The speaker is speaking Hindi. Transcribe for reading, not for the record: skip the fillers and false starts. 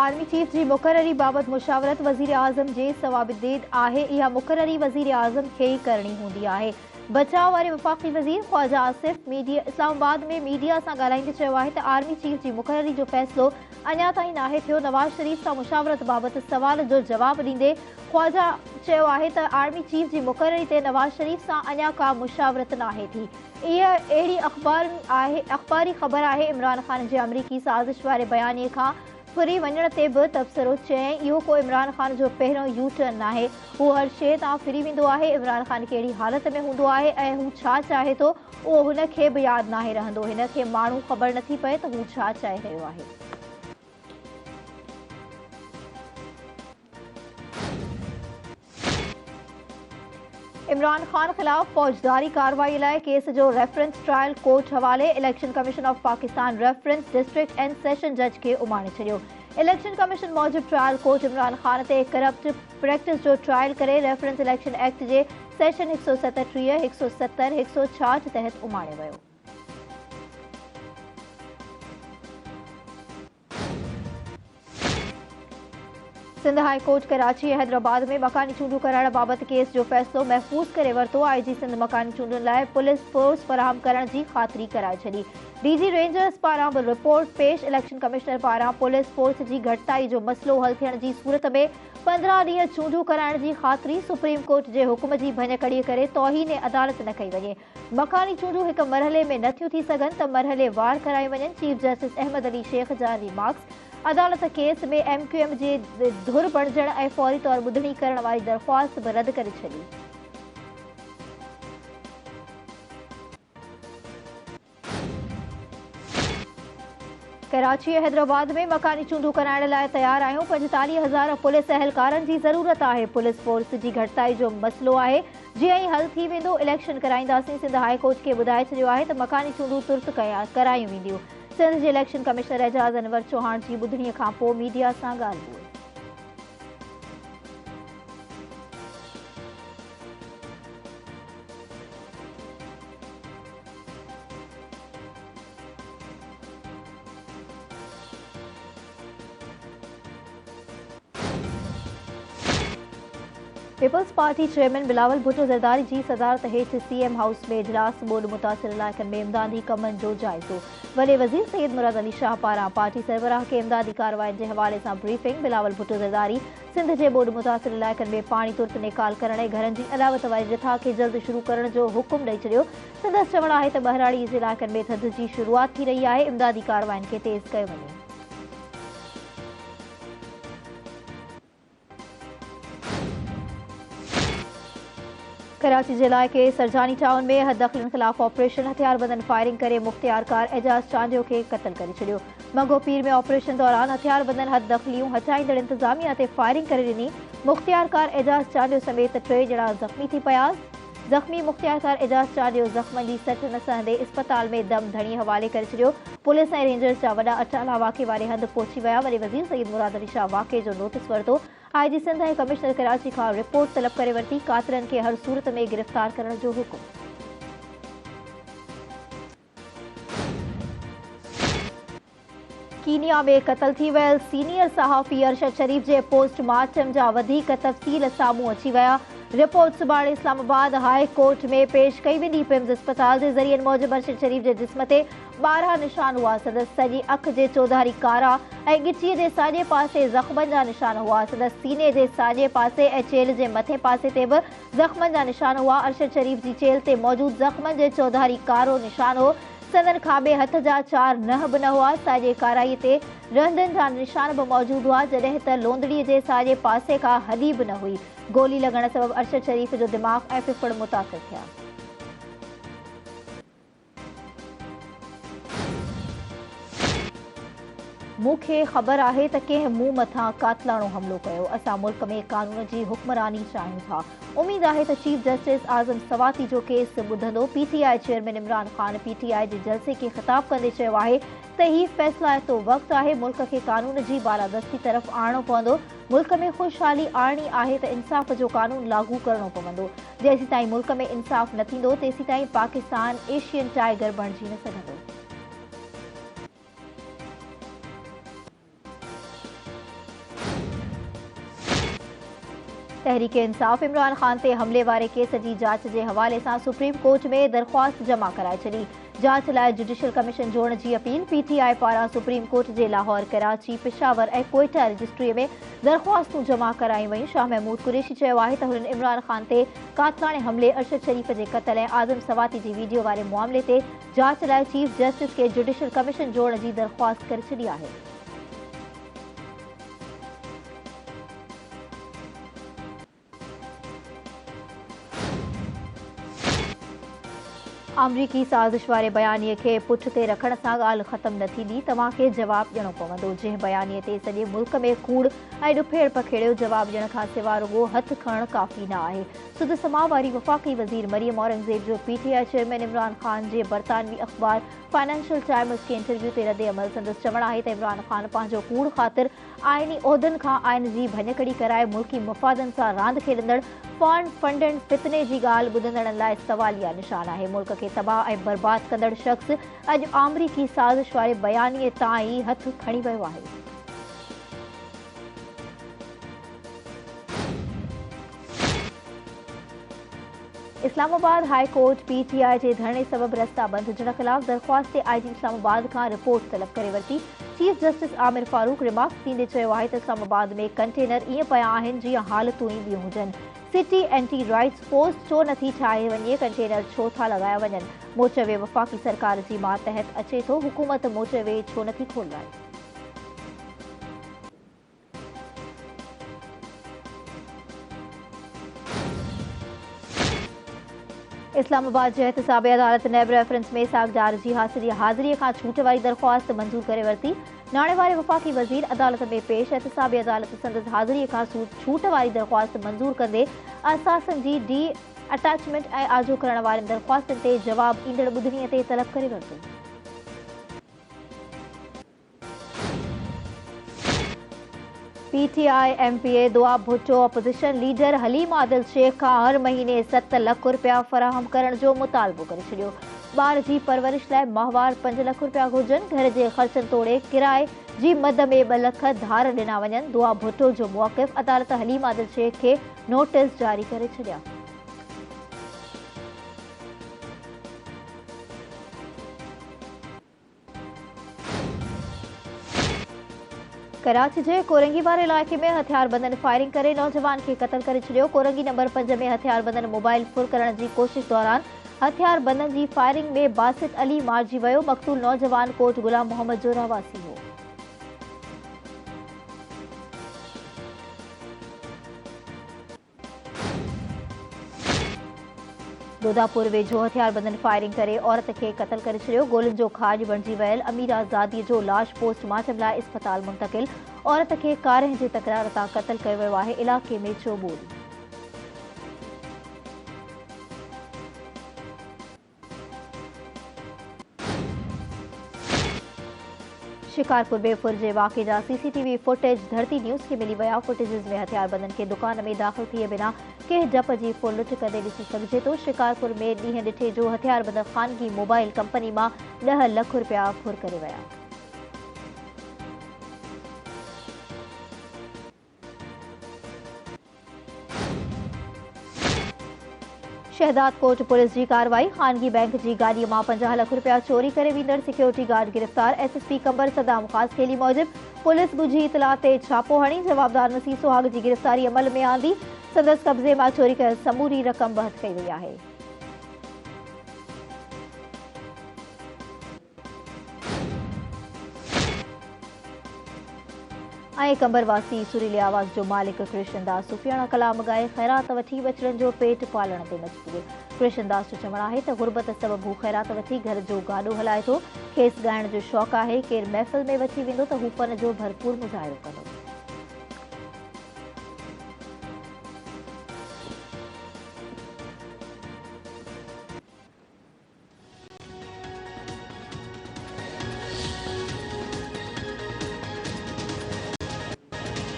आर्मी चीफ जी मुक़ररी बाबत मुशावरत वज़ीर आज़म जे सवाबिदीद आहे। इहा मुक़ररी वज़ीर आज़म खे ही करणी हूंदी आहे। बचाव वारे वफ़ाक़ी वज़ीर ख्वाजा आसिफ इस्लामाबाद में मीडिया सां ॻाल्हाईंदे चयो आहे त आर्मी चीफ जी मुक़ररी जो फ़ैसिलो अञा ताईं नाहे थियो। नवाज़ शरीफ़ सां मुशावरत बाबति सवाल जो जवाब ॾींदे ख्वाजा चयो आहे त आर्मी चीफ जी मुक़ररी ते नवाज़ शरीफ़ सां अञा का मुशावरत नाहे थी। इहा अहिड़ी अख़बारी ख़बर आहे। इमरान ख़ान जे अमरीकी साज़िश वारे बयानीअ खां फिरी वञण ते बि तबसरो चयईं इहो को इमरान ख़ान जो पहिरियों यू टर्न नाहे। हू हर शइ तां फिरी वेंदो आहे। इमरान ख़ान कहिड़ी हालत में हूंदो आहे ऐं हू छा चाहे थो उहो हुन खे बि यादि नाहे रहंदो। हिन खे माण्हू ख़बर नथी पए त हू छा चाहे रहियो आहे। इमरान ख़ान ख़िलाफ़ फ़ौजदारी कार्रवाई लाइ केस जो रेफरेंस ट्रायल कोर्ट हवाले। Election commission of Pakistan reference district and session जज खे उमाणे छॾियो। इलेक्शन कमीशन मूजिबि ट्रायल कोर्ट इमरान ख़ान ते करप्ट प्रैक्टिस जो ट्रायल करे रेफरेंस इलेक्शन एक्ट जे सेशन 137, 170, 166 तहत उमाणे वियो। सिंध हाई कोर्ट कराची ऐं हैदराबाद में मकानी चूंडूं कराइण बाबति केस जो फ़ैसिलो महफ़ूज़ करे वरितो। आईजी सिंध मकानी चूंडुनि लाइ पुलिस फोर्स फ़राहम करण जी ख़ातिरी कराए छॾी। डीजी रेंजर्स पारां बि रिपोर्ट पेश। इलेक्शन कमिश्नर पारां पुलिस फोर्स जी घटिताई जो मसइलो हल थियण जी सूरत में 15 ॾींहं चूंडूं कराइण जी ख़ातिरी। सुप्रीम कोर्ट जे हुकुम जी भञकड़ीअ करे तौहीन अदालत न कई वञे। मकानी चूंडूं हिक मरहले में नथियूं थी सघनि त मरहलेवार करायूं वञनि। चीफ जस्टिस अहमद अली शेख जा रिमार्क्स। अदालत केस में MQM जे धुर बणजण ऐं फौरी तौर ॿुधणी करण वारी दरख़्वास्त बि रद्द करे छॾी। कराची ऐं हैदराबाद में मकानी चूंडूं कराइण लाइ तयार आहियूं। 45,000 पुलिस अहलकारनि जी ज़रूरत आहे। पुलिस फोर्स जी घटिताई जो मसइलो आहे। जीअं ई हल थी वेंदो इलेक्शन कराईंदासीं। सिंध हाई कोर्ट खे ॿुधाए छॾियो आहे त मकानी चूंडूं तुर्त करायूं वेंदियूं। सिंध जे इलेक्शन कमिश्नर एजाज़ अनवर चौहान जी ॿुधणीअ खां पोइ मीडिया सां ॻाल्हि ॿोल। Peoples Party chairman Bilawal Bhutto Zardari ji सदारत हेठि CM हाउस में इजलास। ॿोॾि मुतासिर इलाइक़नि में इमदादी कमनि जो जाइज़ो। वॾे वज़ीर सैयद मुराद अली शाह पारां पार्टी सरबराह खे इमदादी कार्रवाइनि जे हवाले सां ब्रीफिंग। बिलावल भुट्टो ज़रदारी सिंध जे ॿोॾि मुतासिर इलाइक़नि में पाणी तुर्त निकाल करण ऐं घरनि जी अलावत वारी रिथा खे जल्द शुरू करण जो हुकुम ॾेई छॾियो। संदसि चवणु आहे त बहिराड़ी इलाइक़नि में थधि जी शुरूआति थी रही आहे। इमदादी कार्रवाइनि खे तेज़ कयो वञे। कराची जे इलाइक़े सरजानी टाउन में हददख़लियुनि ख़िलाफ़ ऑपरेशन। हथियारबंदनि फायरिंग करे मुख़्तियारकार एजाज़ चांडियो खे क़त्ल करे छॾियो। मंगो पीर में ऑपरेशन दौरान हथियारबंदनि हददख़लियूं हटाईंदड़ इंतज़ामिया ते फायरिंग करे ॾिनी। मुख़्तियारकार एजाज़ चांडियो समेत 3 ॼणा ज़ख़्मी थी पिया। ज़ख़्मी मुख़्तियारकार एजाज़ चांडियो ज़ख़्मनि जी सट न सहंदे इस्पताल में दम धणी हवाले करे छॾियो। पुलिस ऐं रेंजर्स जा वॾा अटाला वाक़े वारे हंधि पहुची विया। वॾे वज़ीर सैयद मुराद अली शाह वाक़े जो नोटिस वरितो। आईजी सिंध ऐं कमिश्नर कराची खां रिपोर्ट तलब करे वरिती। कातिरनि खे हर सूरत में गिरफ़्तार करण जो हुकुम। कीनिया में क़त्ल थी वियल सीनियर सहाफ़ी अरशद शरीफ़ जे पोस्टमार्टम जा वधीक तफ़सील साम्हूं अची विया। रिपोर्ट सुभाणे इस्लामाबाद हाई कोर्ट में पेश कई वेंदी। पिम्स अस्पताल जे ज़रियनि मूजिबि अरशद शरीफ़ जे जिस्म ते 12 निशान हुआ। संदसि सॼी अखि जे चौधारी कारा ऐं ॻिचीअ जे साॼे पासे ज़ख़्मनि जा निशान हुआ। संदसि सीने जे साॼे पासे ऐं चेल्हि जे मथे पासे ते बि ज़ख़्मनि जा निशान हुआ। अरशद शरीफ़ जी चेल्हि ते मौजूदु ज़ख़्मनि जे चौधारी कारो निशान हो। संदन खाॿे हथ जा 4 नह बि न हुआ। साॼे काराईअ ते रहंदनि जा निशान बि मौजूदु हुआ जॾहिं त लोंदड़ीअ जे साॼे पासे खां हॾी बि न हुई। गोली लॻण सबबि अरशद शरीफ़ जो दिमाग़ ऐं फिफड़ मुतासिर थिया। मूंखे ख़बर आहे त कंहिं मूं मथां कातिलाणो हमिलो कयो। असां मुल्क में क़ानून जी हुक्मरानी चाहियूं था। उमीद आहे त चीफ जस्टिस आज़म सवाती जो केस ॿुधंदो। PTI chairman Imran Khan PTI जे जलसे खे ख़िताब कंदे चयो आहे त हीउ फ़ैसिलाइतो वक़्तु आहे। मुल्क खे क़ानून जी बालादस्ती तरफ़ आणणो पवंदो। मुल्क में ख़ुशहाली आणणी आहे त इंसाफ़ जो क़ानून लागू करणो पवंदो। जेसीं ताईं मुल्क में इंसाफ़ न थींदो तेसीं ताईं पाकिस्तान एशियन टाइगर बणिजी न सघंदो। तहरीक इंसाफ़ इमरान ख़ान ते हमले वारे केस जी जांच के हवाले से सुप्रीम कोर्ट में दरख्वास्त जमा कराए छॾी। जांच लाइ जुडिशल कमीशन जोड़ने की अपील PTI पारां सुप्रीम कोर्ट के लाहौर, कराची, पेशावर और कोयटा रजिस्ट्री में दरख्वास्तूं जमा कराई वयूं। शाह महमूद कुरैशी चयो आहे त हुननि इमरान ख़ान ते कातलाणे हमले, अरशद शरीफ के क़त्ल ऐं आज़म सवाती की वीडियो वारे मामले ते जांच लाइ चीफ जस्टिस के जुडिशल कमीशन जोड़ने की दरख्वास्त करे छॾी आहे। अमरीकी साज़िश वारे बयानीअ खे पुठ ते रखण सां ॻाल्हि ख़त्म न थींदी। तव्हांखे जवाब ॾियणो पवंदो। जंहिं बयानीअ ते सॼे मुल्क में कूड़ ऐं ॾुफेड़ पखेड़ियो, जवाब ॾियण खां सवाइ रुॻो हथ खणणु काफ़ी न आहे। सुद समा वारी वफ़ाक़ी वज़ीर मरियम औरंगज़ेब जो PTI चेयरमैन इमरान ख़ान जे बरतानवी अख़बार फाइनेंशियल टाइम्स के इंटरव्यू ते रद्द अमल संदसि चवणु आहे त इमरान ख़ान पंहिंजो कूड़ ख़ातिर आइनी उहिदनि खां आइन जी भञकड़ी कराए मुल्की मफ़ादनि सां रांदि खेॾंदड़ फंड फंडन फितने जी ॻाल्हि ॿुधंदड़नि लाइ सवालिया निशान आहे। मुल्क खे तबाह ऐं बर्बाद कंदड़ शख़्स अॼु अमरीकी साज़िश वारे बयानीअ तां ई हथ खणी वियो आहे। इस्लामाबाद हाई कोर्ट PTI जे धरणे सबबि रस्ता बंद हुजण ख़िलाफ़ दरख़्वास्त ते IG इस्लामाबाद खां रिपोर्ट तलब करे वरिती। Chief justice Amir Farooq remarks ॾींदे चयो आहे त इस्लामाबाद में कंटेनर ईअं पिया आहिनि जीअं हालतूं ई ॿियूं हुजनि। सिटी एंटी राइट्स पोस्ट छो नथी ठाहे वञे, कंटेनर छो था लॻाया वञनि। मोचवे वफ़ाक़ी सरकार जी मातहत अचे थो, हुकूमत मोचवे छो नथी खोलाए। इस्लामाबाद जे एहतसाबी अदालत नैब रेफरेंस में सागदार जी हाज़िरी खां छूट वारी दरख़्वास्त मंज़ूर करे वरिती। नाणे वारे वफ़ाक़ी वज़ीर अदालत में पेश एहतसाबी अदालत संदसि हाज़िरीअ खां छूट वारी दरख़्वास्त मंज़ूर कंदे असासन जी डी अटैचमेंट ऐं आजो करण वारनि दरख़्वास्तुनि ते जवाब ईंदड़ ॿुधणीअ ते तलब करे वरितो। PTI MPA दुआ भुट्टो अपोजिशन लीडर हलीम आदिल शेख खां हर महीने 7 लाख रुपया फराहम करण जो मुतालबो करे छॾियो। ॿार जी परवरिश लाइ माहवार 5 लाख रुपया घुर्जनि। घर जे ख़र्चनि तोड़े किराए जी मद में 2 लाख धार ॾिना वञनि। दुआ भुट्टो जो मुवक़िफ़ अदालत हलीम आदिल शेख खे नोटिस जारी करे छॾिया। कराची जे कोरंगी वारे इलाइक़े में हथियारबंदनि फायरिंग करे नौजवान खे क़त्ल करे छॾियो। कोरंगी नंबर 5 में हथियारबंदनि मोबाइल फुर करण जी कोशिश दौरान हथियारबंदनि जी फायरिंग में बासित अली मारिजी वियो। मक़तूल नौजवान कोट गुलाम मोहम्मद जो रहवासी हो। दोदापुर वेझो हथियारबंदनि फायरिंग करे औरत खे क़त्ल करे छॾियो। गोलियुनि जो खाज बणिजी वियल अमीरा ज़ादीअ जो लाश पोस्टमार्टम लाइ इस्पताल मुंतक़िल। औरत खे कारह जे तकरार तां क़त्ल कयो वियो आहे। इलाइक़े में चोबोल। शिकारपुर में फुर जे वाक़े जा CCTV फुटेज धरती न्यूज़ के मिली विया। फुटेजिस में हथियारबंदनि खे दुकान में दाख़िल थिए बिना कंहिं जप जी फुर लुट कंदे ॾिसी सघिजे थो। शिकारपुर में ॾींहं ॾिठे जो हथियारबंद ख़ानगी मोबाइल कंपनी मां 10 लाख रुपया फुर करे विया। शहदाद कोट पुलिस की कार्रवाई। खानगी बैंक की गाड़ी में 50 लाख रुपया चोरी करे वींदड़ सिक्योरिटी गार्ड गिरफ्तार। SSP कंबर सदाम खास खेली मूजिब पुलिस ॻुझी इतला ते छापो हणी जवाबदार नसीर सुहाग की गिरफ्तारी अमल में आंदी। संदसि कब्ज़े में चोरी कयल समूरी रक़म बहत कई वई आहे। कंबरवासी सुरीले आवाज़ जो मालिक कृष्णदास सुफियाणा कलाम गाए ख़ैरात वठी बचड़नि जो पेट पालण ते मजबूर। कृष्णदास जो चवणु आहे त गुरबत सबबु हू ख़ैरात वठी घर जो गाॾो हलाए थो। खेसि ॻाइण जो शौक़ु आहे। केरु महफ़िल में वठी वेंदो त हू फन जो भरपूर मुज़ाहिरो कंदो।